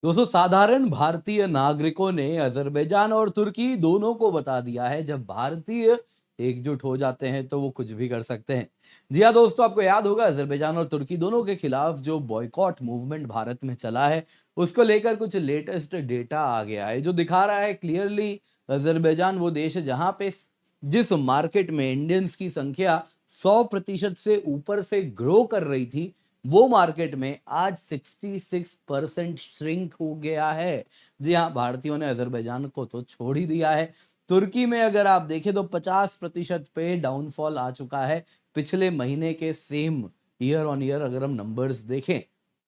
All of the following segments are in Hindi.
दोस्तों साधारण भारतीय नागरिकों ने अजरबैजान और तुर्की दोनों को बता दिया है जब भारतीय एकजुट हो जाते हैं तो वो कुछ भी कर सकते हैं। जी हाँ दोस्तों, आपको याद होगा अजरबैजान और तुर्की दोनों के खिलाफ जो बॉयकॉट मूवमेंट भारत में चला है, उसको लेकर कुछ लेटेस्ट डेटा आ गया है जो दिखा रहा है क्लियरली अजरबैजान वो देश है जहां पे जिस मार्केट में इंडियंस की संख्या 100% से ऊपर से ग्रो कर रही थी, वो मार्केट में आज 66% श्रिंक हो गया है। जी हाँ, भारतीयों ने अजरबैजान को तो छोड़ ही दिया है। तुर्की में अगर आप देखें तो 50% पे डाउनफॉल आ चुका है पिछले महीने के सेम ईयर ऑन ईयर अगर हम नंबर्स देखें।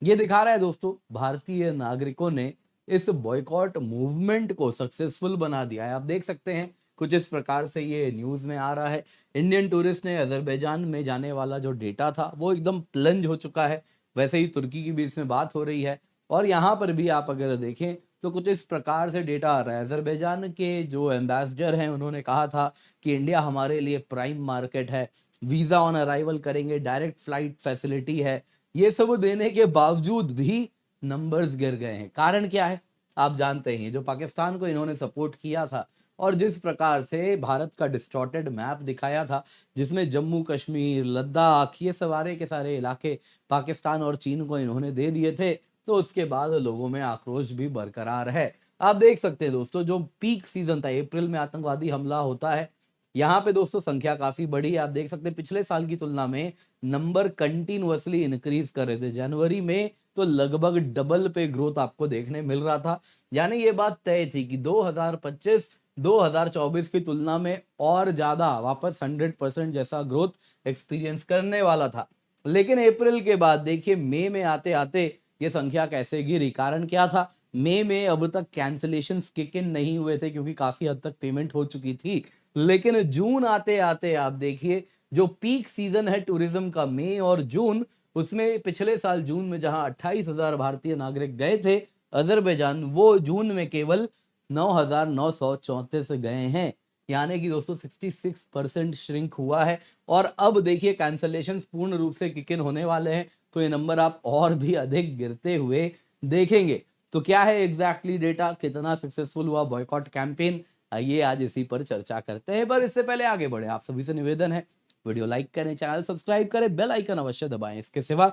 ये दिखा रहा है दोस्तों भारतीय नागरिकों ने इस बॉयकॉट मूवमेंट को सक्सेसफुल बना दिया है। आप देख सकते हैं कुछ इस प्रकार से ये न्यूज़ में आ रहा है। इंडियन टूरिस्ट ने अजरबैजान में जाने वाला जो डेटा था वो एकदम प्लंज हो चुका है। वैसे ही तुर्की की भी इसमें बात हो रही है और यहाँ पर भी आप अगर देखें तो कुछ इस प्रकार से डेटा आ रहा है। अजरबैजान के जो एम्बेसडर हैं उन्होंने कहा था कि इंडिया हमारे लिए प्राइम मार्केट है, वीज़ा ऑन अराइवल करेंगे, डायरेक्ट फ्लाइट फैसिलिटी है। ये सब देने के बावजूद भी नंबर्स गिर गए हैं। कारण क्या है? आप जानते ही हैं, जो पाकिस्तान को इन्होंने सपोर्ट किया था और जिस प्रकार से भारत का डिस्टॉर्टेड मैप दिखाया था, जिसमें जम्मू कश्मीर, लद्दाख ये सारे के सारे इलाके पाकिस्तान और चीन को इन्होंने दे दिए थे, तो उसके बाद लोगों में आक्रोश भी बरकरार है। आप देख सकते हैं दोस्तों, जो पीक सीजन था, अप्रैल में आतंकवादी हमला होता है, यहाँ पे दोस्तों संख्या काफ़ी बड़ी है। आप देख सकते हैं पिछले साल की तुलना में नंबर कंटिन्यूअसली इंक्रीज कर रहे थे। जनवरी में तो लगभग डबल पे ग्रोथ आपको देखने मिल रहा था। यानी ये बात तय थी कि 2025 2024 की तुलना में और ज़्यादा वापस 100% जैसा ग्रोथ एक्सपीरियंस करने वाला था। लेकिन अप्रैल के बाद देखिए मई में आते-आते ये संख्या कैसे गिरी, कारण क्या था? मई में अब तक कैंसलेशंस किक इन नहीं हुए थे क्योंकि काफ़ी हद तक पेमेंट हो चुकी थी। लेकिन जून आते-आते आप देखिए जो पीक सीज़न है टूरिज़्म का मई और जून, उसमें पिछले साल जून में जहां 28,000 भारतीय नागरिक गए थे अजरबैजान, वो जून में केवल 9,934 गए हैं। यानी कि दोस्तों 66% श्रिंक हुआ है और अब देखिए कैंसलेशंस पूर्ण रूप से किक इन होने वाले हैं, तो ये नंबर आप और भी अधिक गिरते हुए देखेंगे। तो क्या है एग्जैक्टली डेटा, कितना सक्सेसफुल हुआ बॉयकॉट कैंपेन, आइए आज इसी पर चर्चा करते हैं। पर इससे पहले आगे बढ़े आप सभी से निवेदन है, वीडियो लाइक करें, चैनल सब्सक्राइब करें, बेल आइकन अवश्य दबाएं। इसके सिवा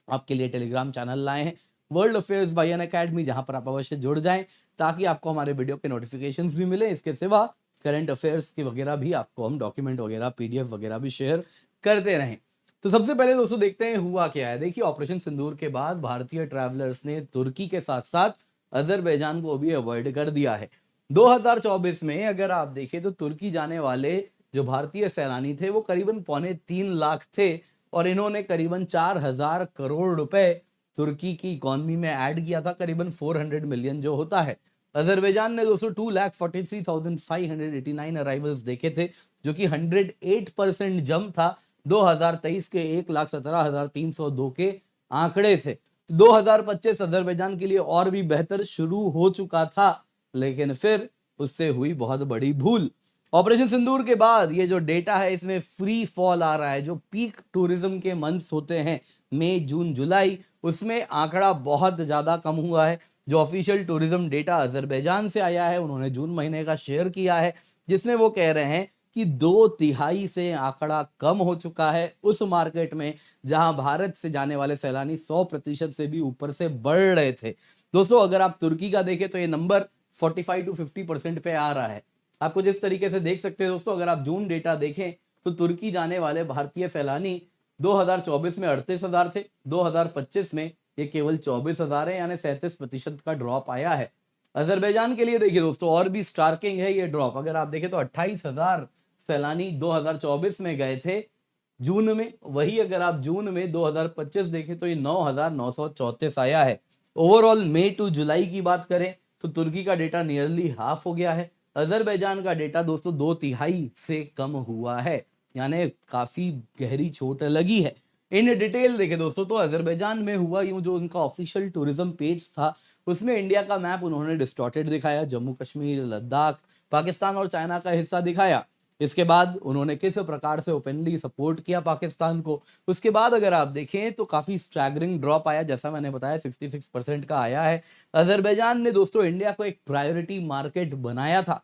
आपके लिए टेलीग्राम चैनल लाए हैं, वर्ल्ड अफेयर्स बाय अन अकेडमी, जहां पर आप अवश्य जुड़ जाएं ताकि आपको हमारे वीडियो के नोटिफिकेशंस भी मिले। इसके सिवा करंट अफेयर्स की वगैरह भी आपको हम डॉक्यूमेंट वगैरह पीडीएफ वगैरह भी शेयर करते रहें। तो सबसे पहले दोस्तों देखते हैं हुआ क्या है। देखिए ऑपरेशन सिंदूर के बाद भारतीय ट्रैवलर्स ने तुर्की के साथ साथ अजरबैजान को भी अवॉइड कर दिया है। 2024 में अगर आप देखें तो तुर्की जाने वाले जो भारतीय सैलानी थे वो करीबन 3.25 लाख थे और इन्होंने करीबन 4,000 करोड़ रुपए तुर्की की इकोनॉमी में ऐड किया था, करीबन 400 मिलियन जो होता है। अजरबैजान ने दोस्तों 2,43,589 अराइवल्स देखे थे, जो कि 108% जम था 2023 के 1,17,302 के आंकड़े से। 2025 अजरबैजान के लिए और भी बेहतर शुरू हो चुका था, लेकिन फिर उससे हुई बहुत बड़ी भूल। ऑपरेशन सिंदूर के बाद ये जो डेटा है इसमें फ्री फॉल आ रहा है। जो पीक टूरिज्म के मंथ्स होते हैं मई, जून, जुलाई, उसमें आंकड़ा बहुत ज़्यादा कम हुआ है। जो ऑफिशियल टूरिज्म डेटा अजरबैजान से आया है, उन्होंने जून महीने का शेयर किया है, जिसमें वो कह रहे हैं कि 2/3 से आंकड़ा कम हो चुका है उस मार्केट में जहां भारत से जाने वाले सैलानी 100% से भी ऊपर से बढ़ रहे थे। दोस्तों अगर आप तुर्की का देखें तो ये नंबर 45 to 50% पे आ रहा है। आप कुछ इस तरीके से देख सकते हैं दोस्तों, अगर आप जून डेटा देखें तो तुर्की जाने वाले भारतीय सैलानी 2024 में 38,000 थे, 2025 में ये केवल 24,000 है, यानी 37% का ड्रॉप आया है। अजरबैजान के लिए देखिए दोस्तों और भी स्टार्किंग है ये ड्रॉप। अगर आप देखें तो 28,000 सैलानी 2024 में गए थे जून में, वही अगर आप जून में 2025 देखें तो ये 9,934 आया है। ओवरऑल मई टू जुलाई की बात करें तो तुर्की का डेटा नियरली हाफ हो गया है। अजरबैजान का डेटा दोस्तों 2/3 से कम हुआ है, यानी काफी गहरी चोट लगी है। इन डिटेल देखें दोस्तों तो अजरबैजान में हुआ यूं, जो उनका ऑफिशियल टूरिज्म पेज था उसमें इंडिया का मैप उन्होंने डिस्टॉर्टेड दिखाया, जम्मू कश्मीर, लद्दाख, पाकिस्तान और चाइना का हिस्सा दिखाया। इसके बाद उन्होंने किस प्रकार से ओपनली सपोर्ट किया पाकिस्तान को। उसके बाद अगर आप देखें तो काफ़ी स्टैगरिंग ड्रॉप आया, जैसा मैंने बताया 66% का आया है। अज़रबैजान ने दोस्तों इंडिया को एक प्रायोरिटी मार्केट बनाया था।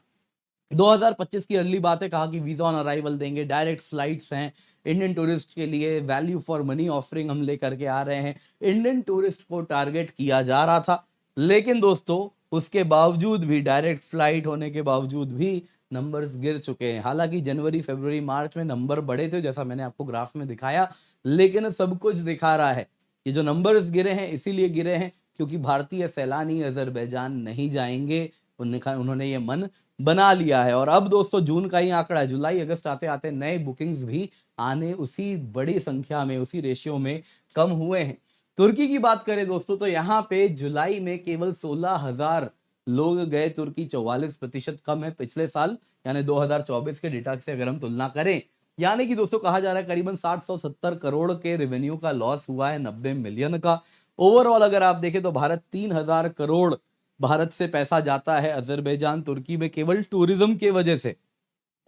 2025 की अर्ली बात है, कहा कि वीज़ा ऑन अराइवल देंगे, डायरेक्ट फ्लाइट्स हैं इंडियन टूरिस्ट के लिए, वैल्यू फॉर मनी ऑफरिंग हम लेकर के आ रहे हैं। इंडियन टूरिस्ट को टारगेट किया जा रहा था, लेकिन दोस्तों उसके बावजूद भी, डायरेक्ट फ्लाइट होने के बावजूद भी नंबर्स गिर चुके हैं। हालांकि जनवरी, फरवरी, मार्च में नंबर बढ़े थे, जैसा मैंने आपको ग्राफ में दिखाया, लेकिन सब कुछ दिखा रहा है कि जो नंबर्स गिरे हैं इसीलिए गिरे हैं क्योंकि भारतीय सैलानी अजरबैजान नहीं जाएंगे। उन्होंने ये मन बना लिया है। और अब दोस्तों जून का ही आंकड़ा है, जुलाई अगस्त आते आते नए बुकिंग्स भी आने उसी बड़ी संख्या में, उसी रेशियो में कम हुए हैं। तुर्की की बात करें दोस्तों तो यहाँ पे जुलाई में केवल 16,000 लोग गए तुर्की, 44% कम है पिछले साल यानी 2024 के डेटा से अगर हम तुलना करें। यानी कि दोस्तों कहा जा रहा है करीबन 770 करोड़ के रेवेन्यू का लॉस हुआ है, 90 मिलियन का। ओवरऑल अगर आप देखें तो भारत 3,000 करोड़ भारत से पैसा जाता है अजरबैजान तुर्की में केवल टूरिज्म के वजह से।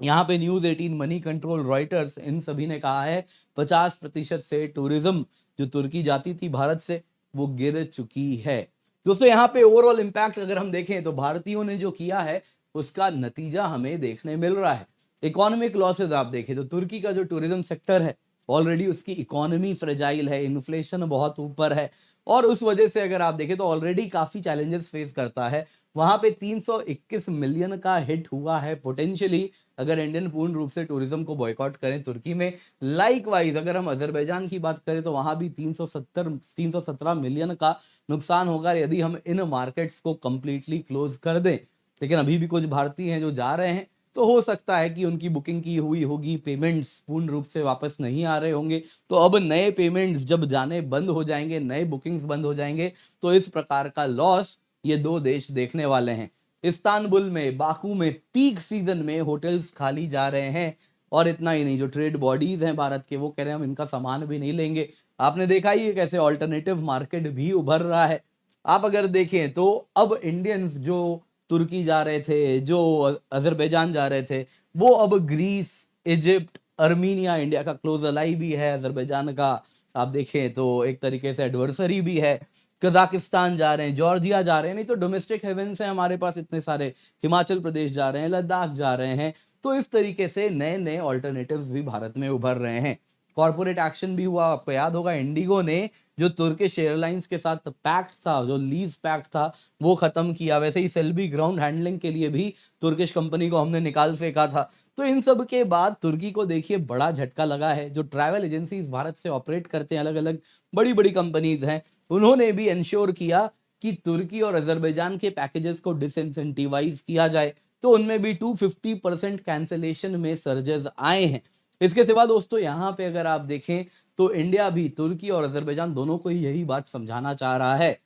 यहाँ पे न्यूज 18, मनी कंट्रोल, रॉयटर्स, इन सभी ने कहा है 50% से टूरिज्म जो तुर्की जाती थी भारत से वो गिर चुकी है। दोस्तों यहाँ पे ओवरऑल इंपैक्ट अगर हम देखें तो भारतीयों ने जो किया है उसका नतीजा हमें देखने मिल रहा है। इकोनॉमिक लॉसेज आप देखें तो तुर्की का जो टूरिज्म सेक्टर है ऑलरेडी उसकी इकोनॉमी फ्रेजाइल है, इन्फ्लेशन बहुत ऊपर है और उस वजह से अगर आप देखें तो ऑलरेडी काफी चैलेंजेस फेस करता है। वहां पे 321 मिलियन का हिट हुआ है पोटेंशियली अगर इंडियन पूर्ण रूप से टूरिज्म को बॉयकॉट करें तुर्की में। लाइकवाइज अगर हम अजरबैजान की बात करें तो वहां भी 317 मिलियन का नुकसान होगा यदि हम इन मार्केट्स को कंप्लीटली क्लोज कर दें। लेकिन अभी भी कुछ भारतीय हैं जो जा रहे हैं, तो हो सकता है कि उनकी बुकिंग की हुई होगी, पेमेंट्स पूर्ण रूप से वापस नहीं आ रहे होंगे, तो अब नए पेमेंट्स जब जाने बंद हो जाएंगे, नए बुकिंग्स बंद हो जाएंगे, तो इस प्रकार का लॉस ये दो देश देखने वाले हैं। इस्तांबुल में, बाकू में पीक सीजन में होटल्स खाली जा रहे हैं और इतना ही नहीं, जो ट्रेड बॉडीज हैं भारत के वो कह रहे हैं हम इनका सामान भी नहीं लेंगे। आपने देखा ही है कैसे ऑल्टरनेटिव मार्केट भी उभर रहा है। आप अगर देखें तो अब इंडियंस जो तुर्की जा रहे थे, जो अजरबैजान जा रहे थे, वो अब ग्रीस, इजिप्ट, अर्मीनिया, इंडिया का क्लोज अलाई भी है, अजरबैजान का आप देखें तो एक तरीके से एडवर्सरी भी है, कजाकिस्तान जा रहे हैं, जॉर्जिया जा रहे हैं, नहीं तो डोमेस्टिक हेवेंस हैं हमारे पास इतने सारे, हिमाचल प्रदेश जा रहे हैं, लद्दाख जा रहे हैं। तो इस तरीके से नए नए ऑल्टरनेटिव्स भी भारत में उभर रहे हैं। कॉर्पोरेट एक्शन भी हुआ, आपको याद होगा इंडिगो ने जो तुर्किश एयरलाइंस के साथ पैक्ट था, जो लीज पैक्ट था, वो खत्म किया। वैसे ही सेल्बी ग्राउंड हैंडलिंग के लिए भी तुर्किश कंपनी को हमने निकाल फेंका था। तो इन सब के बाद तुर्की को देखिए बड़ा झटका लगा है। जो ट्रैवल एजेंसीज भारत से ऑपरेट करते हैं, अलग अलग बड़ी बड़ी कंपनीज हैं, उन्होंने भी इंश्योर किया कि तुर्की और अजरबैजान के पैकेजेस को डिसइंसेंटिवाइज किया जाए, तो उनमें भी 250% कैंसिलेशन में सर्जेस आए हैं। इसके सिवा दोस्तों यहाँ पे अगर आप देखें तो इंडिया भी तुर्की और अजरबैजान दोनों को ही यही बात समझाना चाह रहा है,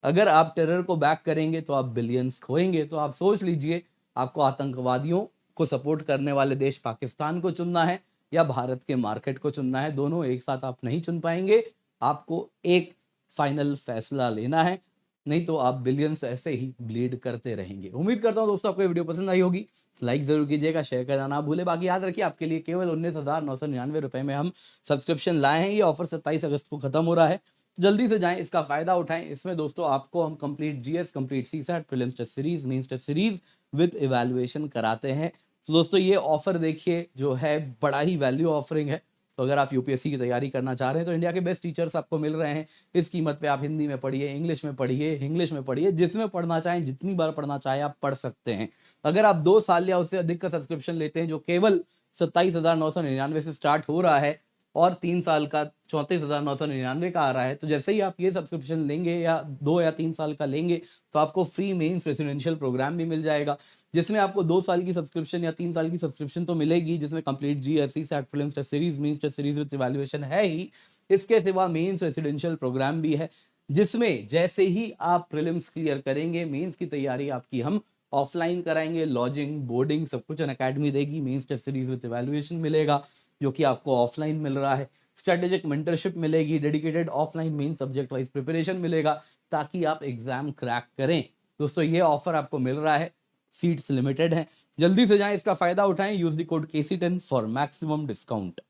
अगर आप टेरर को बैक करेंगे तो आप बिलियंस खोएंगे। तो आप सोच लीजिए आपको आतंकवादियों को सपोर्ट करने वाले देश पाकिस्तान को चुनना है या भारत के मार्केट को चुनना है। दोनों एक साथ आप नहीं चुन पाएंगे, आपको एक फाइनल फैसला लेना है, नहीं तो आप बिलियंस ऐसे ही ब्लीड करते रहेंगे। उम्मीद करता हूं दोस्तों आपको ये वीडियो पसंद आई होगी, लाइक जरूर कीजिएगा, शेयर करना ना भूले। बाकी याद रखिए आपके लिए केवल 19,999 रुपए में हम सब्सक्रिप्शन लाए हैं। ये ऑफर 27 अगस्त को खत्म हो रहा है, जल्दी से जाएं, इसका फायदा उठाएं। इसमें दोस्तों आपको हम complete GS, complete CSAT, prelims test series, mains test series with evaluation कराते हैं। तो दोस्तों ये ऑफर देखिए जो है बड़ा ही वैल्यू ऑफरिंग है। तो अगर आप यूपीएससी की तैयारी करना चाह रहे हैं तो इंडिया के बेस्ट टीचर्स आपको मिल रहे हैं इस कीमत पे। आप हिंदी में पढ़िए, इंग्लिश में पढ़िए, इंग्लिश में पढ़िए, जिसमें पढ़ना चाहें, जितनी बार पढ़ना चाहें आप पढ़ सकते हैं। अगर आप 2 साल या उससे अधिक का सब्सक्रिप्शन लेते हैं जो केवल 27,999 से स्टार्ट हो रहा है और 3 साल का 34,999 का आ रहा है, तो जैसे ही आप ये सब्सक्रिप्शन लेंगे या 2 या 3 साल का लेंगे तो आपको फ्री मेंस रेसिडेंशियल प्रोग्राम भी मिल जाएगा, जिसमें आपको 2 साल की सब्सक्रिप्शन या 3 साल की सब्सक्रिप्शन तो मिलेगी, जिसमें complete GS CSAT, prelims test series, mains test series with evaluation है ही। इसके सिवा मेंस रेसिडेंशियल प्रोग्राम भी है, जिसमें जैसे ही आप प्रीलिम्स क्लियर करेंगे मेंस की तैयारी आपकी हम ऑफलाइन कराएंगे। लॉजिंग, बोर्डिंग सब कुछ अनअकैडमी देगी। Mains test series with evaluation मिलेगा जो कि आपको ऑफलाइन मिल रहा है। स्ट्रेटेजिक मेंटरशिप मिलेगी, dedicated offline main subject wise preparation मिलेगा ताकि आप एग्जाम क्रैक करें। दोस्तों ये ऑफर आपको मिल रहा है सीट्स लिमिटेड हैं। जल्दी से जाएं, इसका फायदा उठाएं। Use the code KC10 for maximum discount.